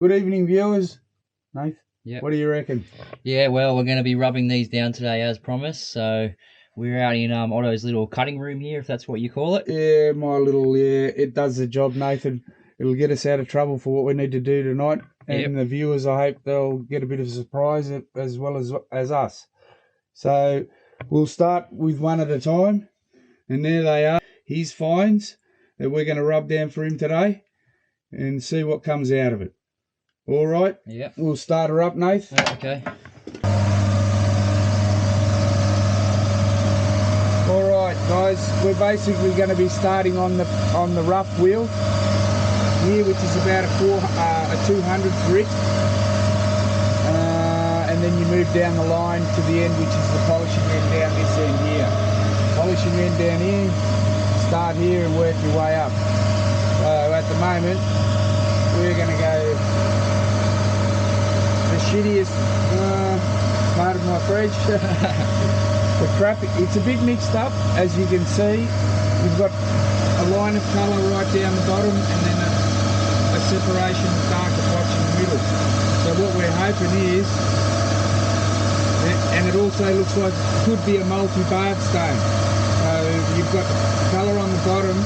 Good evening, viewers. Nath, Yep. what do you reckon? Yeah, well, we're going to be rubbing these down today as promised. So we're out in Otto's little cutting room here, if that's what you call it. Yeah, it does the job, Nathan. It'll get us out of trouble for what we need to do tonight. And The viewers, I hope they'll get a bit of a surprise as well as us. So we'll start with one at a time. And there they are, his finds that we're going to rub down for him today and see what comes out of it. All right? Yep. We'll start her up, Nath. Okay. All right, guys, we're basically going to be starting on the rough wheel here, which is about a 200 grit, and then you move down the line to the end, which is the polishing end down this end here. Polishing end down here, start here and work your way up. So at the moment, we're going to go the shittiest, pardon my French, the crap. It's a bit mixed up, as you can see. We've got a line of colour right down the bottom and then a separation of darker patch in the middle. So what we're hoping is, and it also looks like it could be a multi-barred stone. So you've got colour on the bottom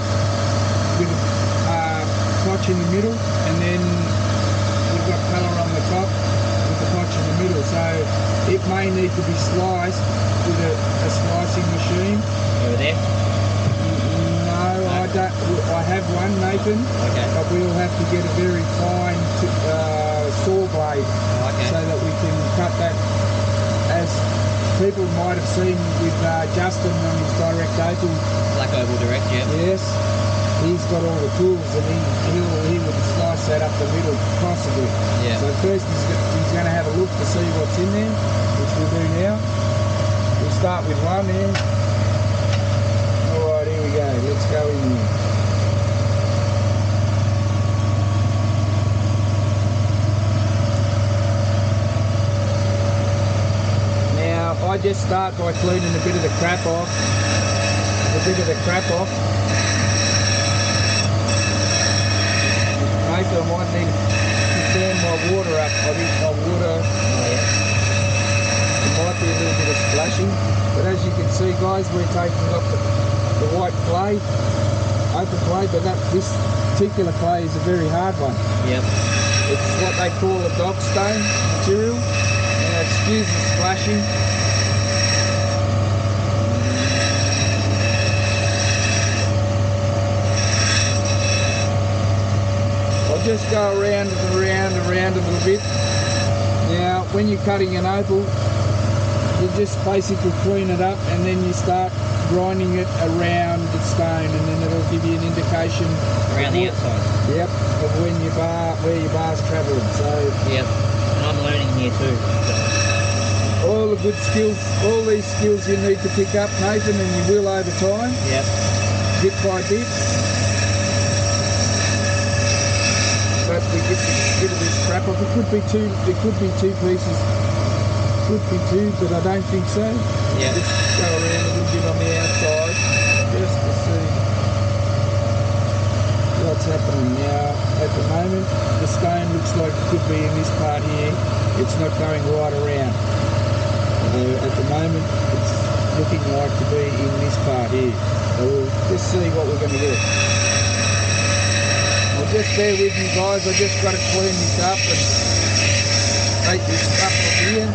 with a patch in the middle, and then you've got colour on the top with the patch in the middle. So it may need to be sliced with a slicing machine. Over there? No, I don't. I have one, Nathan. Okay. But we'll have to get a very fine saw blade, so that we can cut that. As people might have seen with Justin on his direct Opal. Black Opal direct, yeah. Yes. He's got all the tools, and he would slice that up the middle, possibly. Yeah. So first he's going to have a look to see what's in there, which we'll do now. We'll start with one here. All right, here we go. Let's go in here. Now I just start by cleaning a bit of the crap off. Nathan, I might need to turn my water up. I think my water, it might be a little bit of splashing. But as you can see, guys, we're taking off the white clay, open clay, but this particular clay is a very hard one. Yep. It's what they call a dog stone material. Now, excuse the splashing. I'll just go around and around a little bit. Now, when you're cutting an opal, you just basically clean it up and then you start grinding it around the stone, and then it'll give you an indication Around the outside. Yep, of where your bar's travelling. So yep. And I'm learning here too. So. All the good skills, all these skills you need to pick up, Nathan, and you will over time. Yep. Bit by bit. But we get rid of this crap off. It could be two pieces. Could be two, but I don't think so. Yeah. Just go around a little bit on the outside, just to see what's happening now. At the moment, the stone looks like it could be in this part here. It's not going right around. At the moment, it's looking like to be in this part here. So we'll just see what we're going to do. Well, just bear with me, guys. I just got to clean this up and take this stuff off here.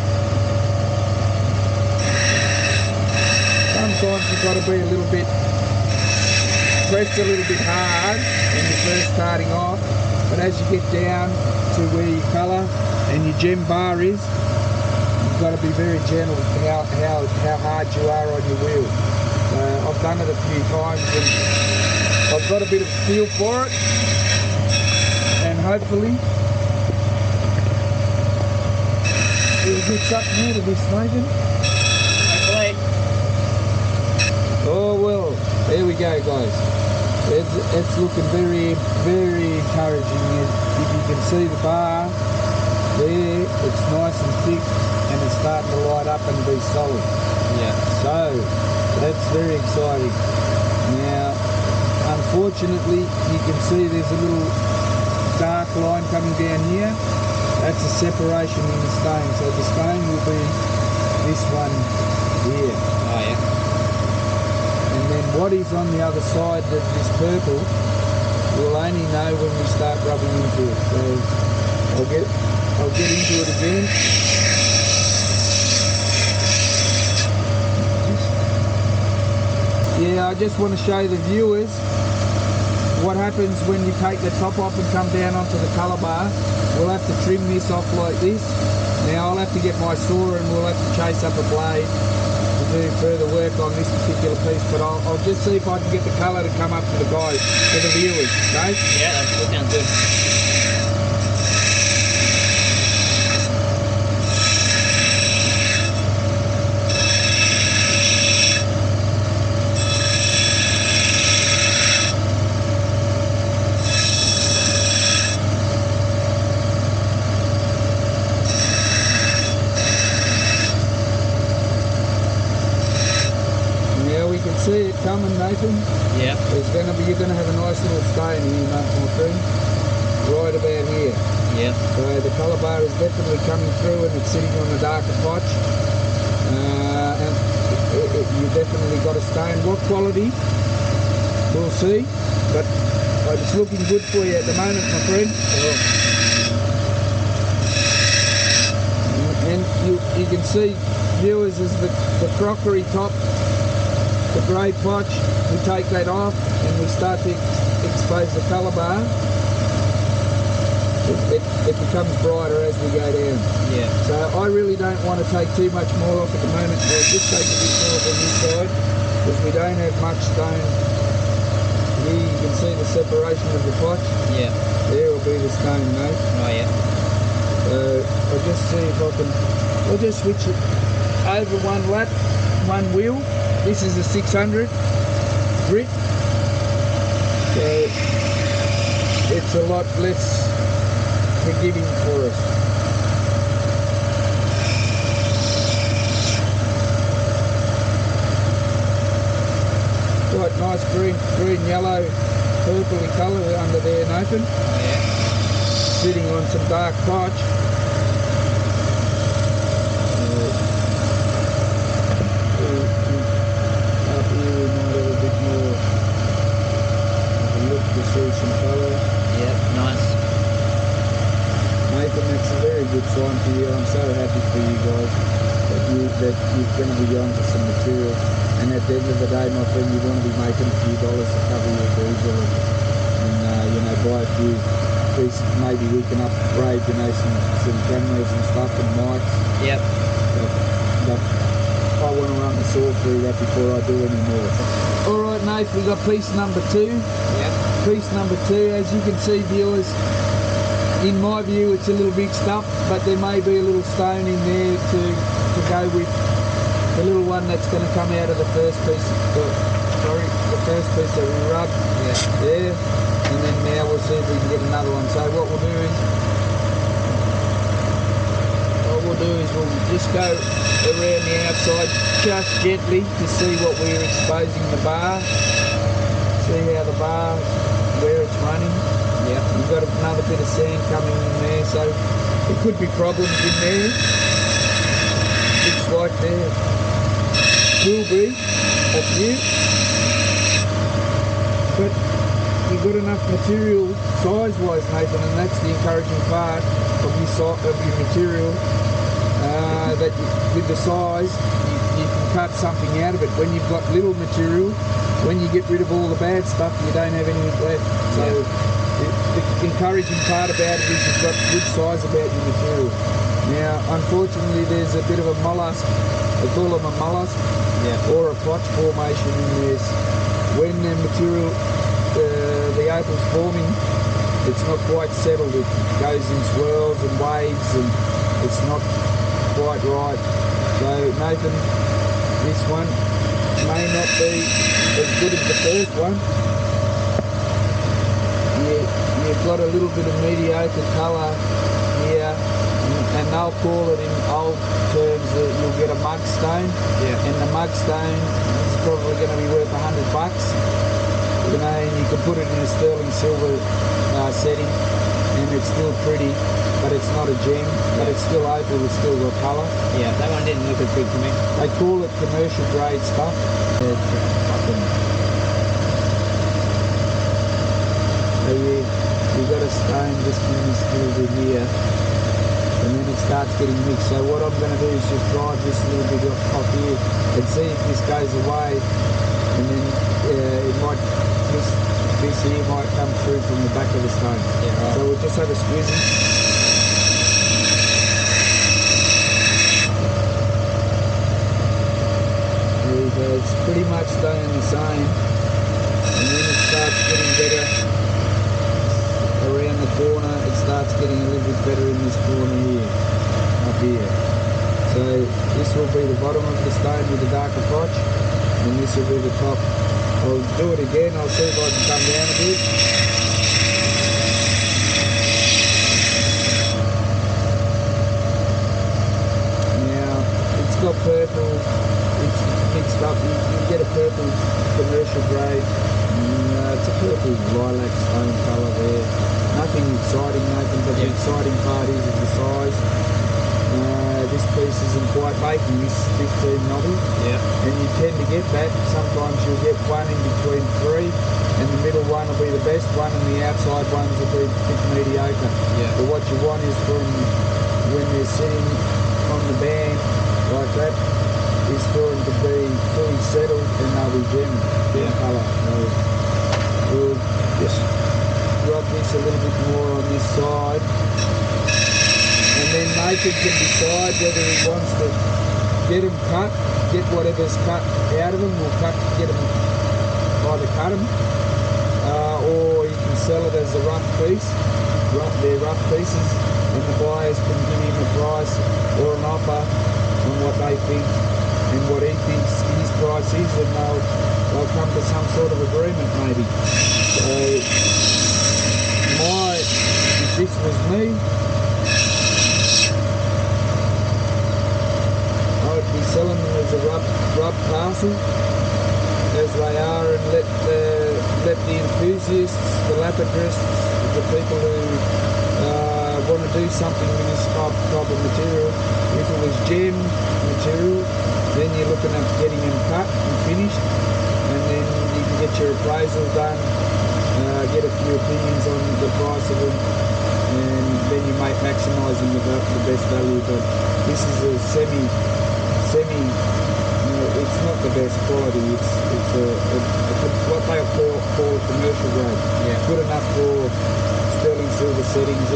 Sometimes you've got to be a little bit, press a little bit hard when you're first starting off, but as you get down to where your colour and your gem bar is, you've got to be very gentle how hard you are on your wheel. I've done it a few times and I've got a bit of feel for it, and hopefully we'll get something out of this, Nathan. Hopefully. Oh well, there we go, guys. It's looking very, very encouraging. If you can see the bar there, it's nice and thick and it's starting to light up and be solid. Yeah. So that's very exciting. Now, unfortunately, you can see there's a little dark line coming down here, that's a separation in the stone. So the stone will be this one here. Oh yeah. And then what is on the other side of this purple, we'll only know when we start rubbing into it. So I'll get into it again. Yeah, I just want to show the viewers what happens when you take the top off and come down onto the colour bar. We'll have to trim this off like this. Now I'll have to get my saw and we'll have to chase up a blade to do further work on this particular piece, but I'll just see if I can get the colour to come up to the guys, to the viewers, okay? Yeah, that sounds good. You can see it coming, Nathan. Yeah. You're gonna have a nice little stain here, my friend, right about here. Yeah. So the colour bar is definitely coming through and it's sitting on a darker potch. And you definitely got a stain. What quality? We'll see. But it's looking good for you at the moment, my friend. Cool. And you can see, viewers, is the crockery top, the grey potch. We take that off and we start to expose the colour bar. It becomes brighter as we go down. Yeah. So I really don't want to take too much more off at the moment. I'll just take a bit more off on this side because we don't have much stone. Here you can see the separation of the potch. Yeah. There will be the stone, mate. Oh yeah. So I'll just see if I can. I'll just switch it over one lap, one wheel. This is a 600 grit. So it's a lot less forgiving for us. Quite nice green, yellow, purpley colour under there, Nathan. Oh yeah. Sitting on some dark potch. Up here we might have a bit more of a look to see some colour. Yep, nice. Nathan, that's a very good sign for you. I'm so happy for you guys that you're going to be onto some material. And at the end of the day, my friend, you want to be making a few dollars to cover your diesel and you know, buy a few pieces. Maybe we can upgrade, you know, some cameras and stuff and mics. Yep. But I want to run the saw through that before I do any more. All right, Nate, we got piece number 2. Yep. Piece number 2, as you can see, viewers, in my view, it's a little mixed up, but there may be a little stone in there to go with the little one that's going to come out of the first piece. The first piece that we rubbed. Yeah. There. And then now we'll see if we can get another one. So what we'll do is we'll just go around the outside just gently to see what we're exposing the bar. See how the bar, where it's running. Yep. We've got another bit of sand coming in there, so there could be problems in there. Looks like there will be a few, but you've got enough material size-wise, Nathan, and that's the encouraging part of your material. That with the size, you can cut something out of it. When you've got little material, when you get rid of all the bad stuff, you don't have anything left. So the encouraging part about it is you've got good size about your material. Now, unfortunately, there's a bit of a mollusk. They call them a mollusk, or a potch formation in this. When the material, the opal's forming, it's not quite settled. It goes in swirls and waves, and it's not quite right. So, Nathan, this one may not be as good as the first one. You've got a little bit of mediocre colour here, and they'll call it in old terms that you'll get a mug stone. Yeah. And the mug stone is probably going to be worth $100. You know, and you can put it in a sterling silver setting. and it's still pretty, but it's not a gem, but it's still opal, it's still got colour. Yeah, that one didn't look as good to me. They call it commercial grade stuff. So you got a stone just in this little bit here, and then it starts getting mixed. So what I'm going to do is just drive this a little bit off here and see if this goes away, and then it might, this here might come through from the back of the stone. Yeah, right. So we'll just have a squeezy. There you go, it's pretty much staying the same, and then it starts getting better around the corner. It starts getting a little bit better in this corner here, up here. So this will be the bottom of the stone with the darker potch, and this will be the top. I'll do it again, I'll see if I can come down a bit. Now, it's got purple, it's mixed up, you get a purple commercial grade. It's a purple lilac stone colour there. Nothing exciting, nothing, but the exciting part is the size. This piece isn't quite making this 15 knobby, and you tend to get that. Sometimes you'll get one in between three, and the middle one will be the best one, and the outside ones will be a bit mediocre. But what you want is from when they're sitting on the band like that, is for them to be fully settled, and they'll be gem colour. So we'll just rub this a little bit more on this side. And then Nathan can decide whether he wants to get them cut, get whatever's cut out of them, we'll get them, either cut them, or he can sell it as a rough piece. They're rough pieces, and the buyers can give him a price or an offer on what they think and what he thinks his price is, and they'll come to some sort of agreement maybe. So if this was me, I'd be selling them as a rub parcel, as they are, and let the enthusiasts, the lapidarists, the people who want to do something with this type of material. If it was gem material, then you're looking at getting them cut and finished, and then you can get your appraisal done, get a few opinions on the price of them, and then you make maximising the best value. But this is a semi, it's not the best quality. It's what they call commercial grade. Good enough for sterling silver settings,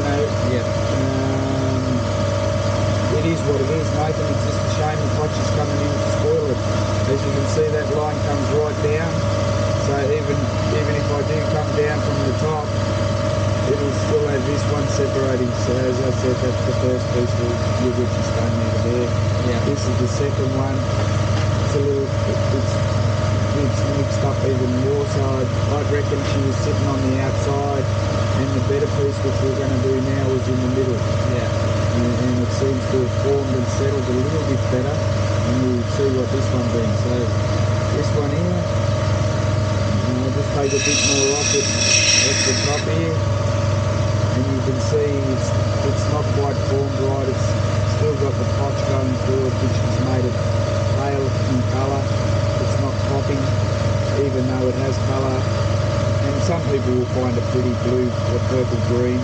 it is what it is, Nathan. It's just a shame the potch is coming in to spoil it. As you can see, that line comes right down. So even if I do come down from the top, it'll still have this one separating. So as I said, that's the first piece you'll get your stone over there. This is the second one. It's a little, it's mixed up even more. So I'd reckon she was sitting on the outside, and the better piece, which we're going to do now, is in the middle. And it seems to have formed and settled a little bit better, and we'll see what this one brings. So this one here, I'll just take a bit more off it at the top here, and you can see it's not quite formed right. It's still got the potch going through it, which has made it pale in colour. It's not popping, even though it has colour. And some people will find it pretty blue or purple green.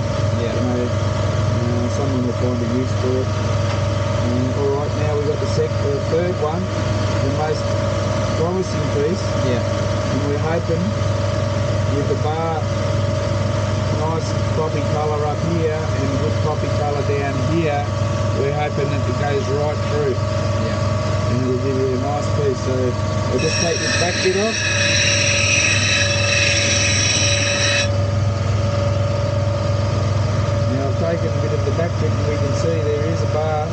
Someone will find a use for it. Alright, now we've got the third one, the most promising piece. And we're hoping with the bar, nice poppy colour up here and good poppy colour down here, we're hoping that it goes right through. And it'll give you a nice piece. So I'll just take this back bit off. Taken a bit of the back bit, and we can see there is a bar.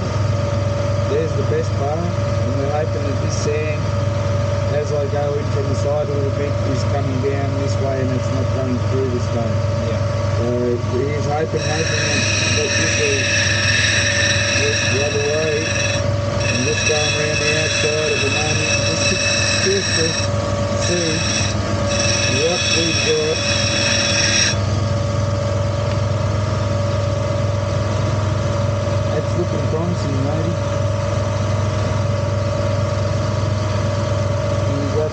There's the best bar, and we're hoping that this sand, as I go in from the side a little bit, is coming down this way and it's not going through the stone. So he's hoping that this will work the other way. I'm just going around the outside at the moment, just to see what we've got. looking promising, maybe. You've got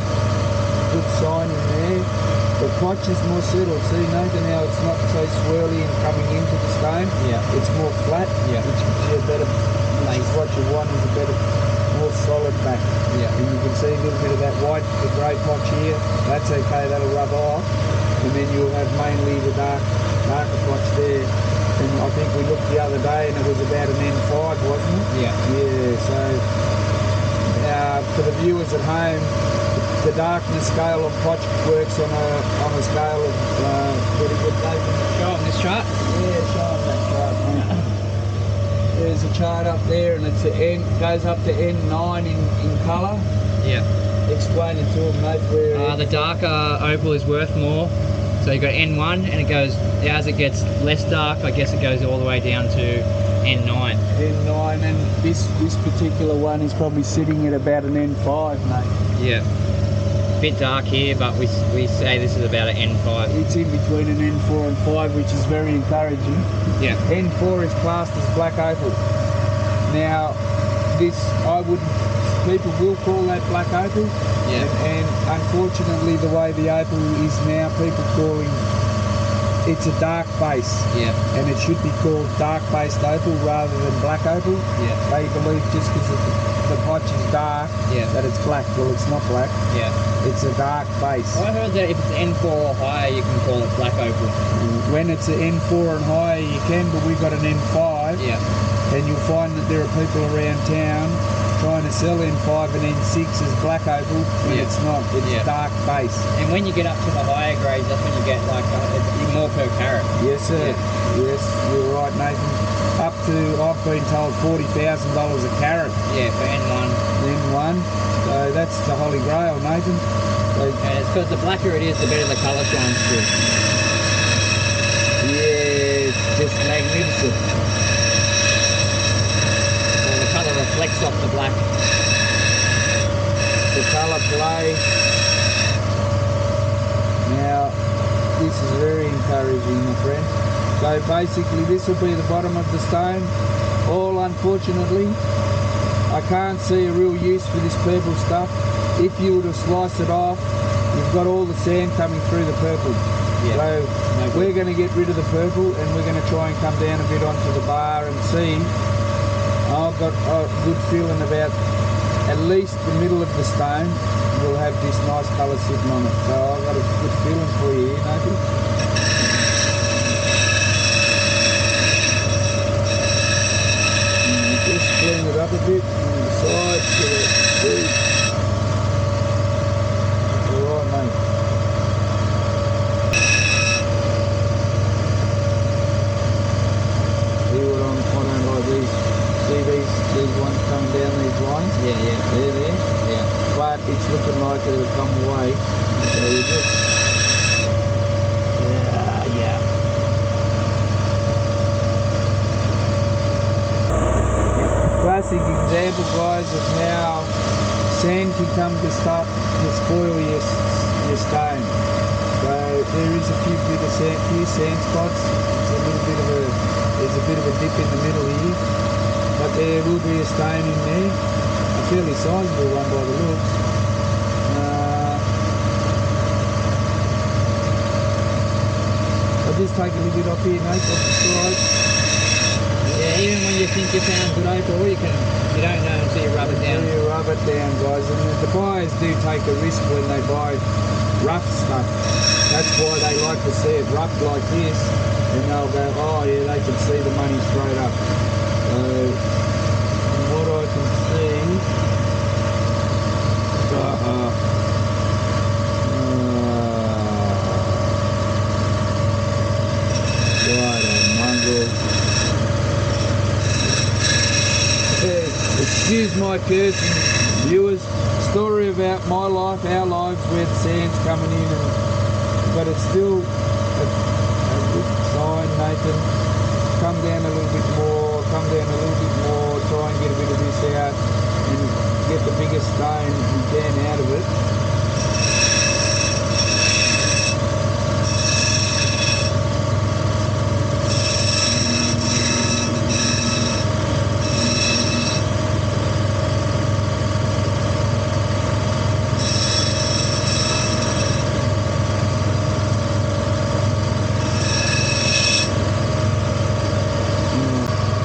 good sign in there. The potch is more settled. See, Nathan, how it's not so swirly and coming into the stone? Yeah. It's more flat, Yeah. which gives you a better, which is what you want, is a better, more solid back. Yeah. And you can see a little bit of that white, the grey potch here. That's okay, that'll rub off. And then you'll have mainly the darker potch there. And I think we looked the other day and it was about an N5, wasn't it? Yeah. Yeah, so for the viewers at home, the darkness scale of potch works on a scale of pretty good, Nathan. Show them this chart. Yeah, show them that chart, mate. There's a chart up there, and it's goes up to N9 in colour. Yeah. Explain it to them, mate. Where The darker opal is worth more. So you've got N1, and it goes, as it gets less dark, I guess it goes all the way down to N9. N9, and this particular one is probably sitting at about an N5, mate. Yeah. Bit dark here, but we say this is about an N5. It's in between an N4 and 5, which is very encouraging. Yeah. N4 is classed as black opal. Now, people will call that black opal. Yeah. And unfortunately, the way the opal is now, people calling it's a dark base. Yeah. And it should be called dark based opal rather than black opal. Yeah. They believe just because the potch is dark that it's black. Well, it's not black. Yeah. It's a dark base. I heard that if it's N4 or higher, you can call it black opal. When it's an N4 and higher, you can, but we've got an N5. Yeah. And you'll find that there are people around town trying to sell N5 and N6 as black opal when it's not. It's dark base. And when you get up to the higher grades, that's when you get like more per carat. Yes, sir. Yeah. Yes, you're right, Nathan. Up to, I've been told, $40,000 a carat. Yeah, for N1. N1. So that's the holy grail, Nathan. So, and it's because the blacker it is, the better the colour shines through. Yeah, it's just magnificent. So the colour reflects off the black. The colour play. Now, this is very encouraging, my friend. So basically this will be the bottom of the stone. All unfortunately, I can't see a real use for this purple stuff. If you were to slice it off, you've got all the sand coming through the purple. Yeah. So we're going to get rid of the purple and we're going to try and come down a bit onto the bar and see. I've got a good feeling about at least the middle of the stone will have this nice colour sitting on it. So I've got a good feeling for you here, Nathan. Just clean it up a bit on the sides so that it's alright, mate. See what I don't like these. See these ones coming down these lines? Yeah, yeah. They're there. Yeah. But it's looking like it'll come away. So we just classic example, guys, of how sand can come to start to spoil your stone. So there is a few sand spots. There's a bit of a dip in the middle here, but there will be a stone in there, a fairly sizable one by the looks. I'll just take a little bit off here, mate, off the side. Yeah, even when you think you found good opal, you don't know until you rub it down. You rub it down, guys, and the buyers do take a risk when they buy rough stuff. That's why they like to see it rough like this, and they'll go, oh yeah, they can see the money straight up. So, from what I can see, right on, mongrel. Excuse my cursing, viewers. Story about my life, our lives, where the sand's coming in, but it's still a good sign, Nathan. Come down a little bit more, try and get a bit of this out and get the biggest stone you can out of it.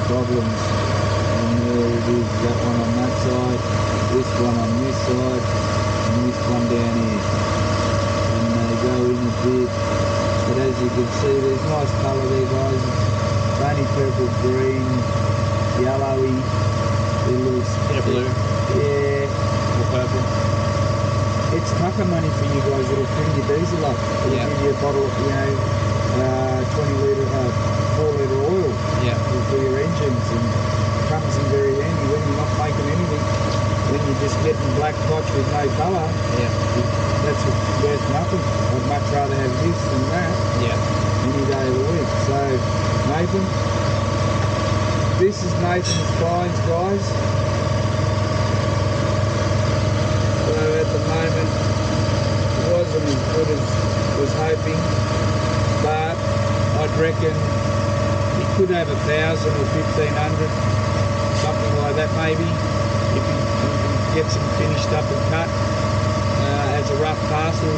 problems. And there it is, that one on that side, this one on this side, and this one down here. And they go in a bit. But as you can see, there's nice colour there, guys. It's only purple, green, yellowy, a little Bit of blue. Yeah. Or purple. It's tucker money for you guys. It'll fill your diesel up. It'll Yeah. give you a bottle of, 20 litre, 4 litre oil for your engines, and comes in very handy when you're not making anything. When you're just getting black potch with no colour, Yeah. that's worth nothing. I'd much rather have this than that Yeah. any day of the week. So, Nathan, this is Nathan's finds, guys. So at the moment, it wasn't as good as was hoping, but I'd reckon he could have 1,000 or 1,500, something like that maybe, if he gets them finished up and cut as a rough parcel,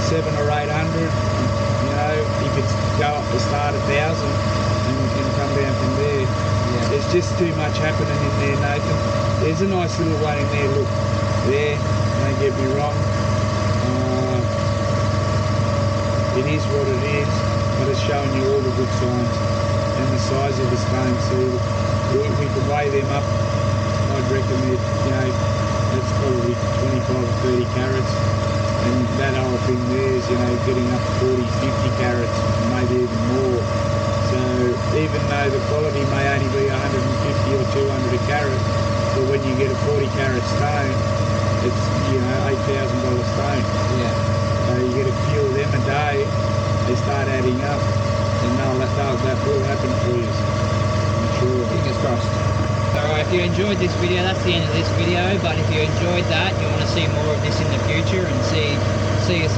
700 or 800. He could go up to start 1,000 and come down from there. Yeah. There's just too much happening in there, Nathan. There's a nice little one in there, look, there, don't get me wrong. It is what it is, but it's showing you all the good signs and the size of the stones. So we could weigh them up. I'd reckon that, that's probably 25 or 30 carats. And that whole thing there is, getting up 40, 50 carats, maybe even more. So even though the quality may only be 150 or 200 a carat, but when you get a 40 carat stone, it's, $8,000 stone. Yeah. So you get a few of them a day, they start adding up, and that will happen for you, I'm sure. Fingers crossed. Alright, if you enjoyed this video, that's the end of this video, but if you enjoyed that, you want to see more of this in the future and see us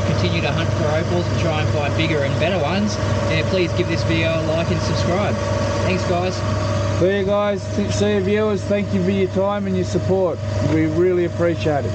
continue to hunt for opals and try and find bigger and better ones, then please give this video a like and subscribe. Thanks, guys. See you guys, see you viewers, thank you for your time and your support. We really appreciate it.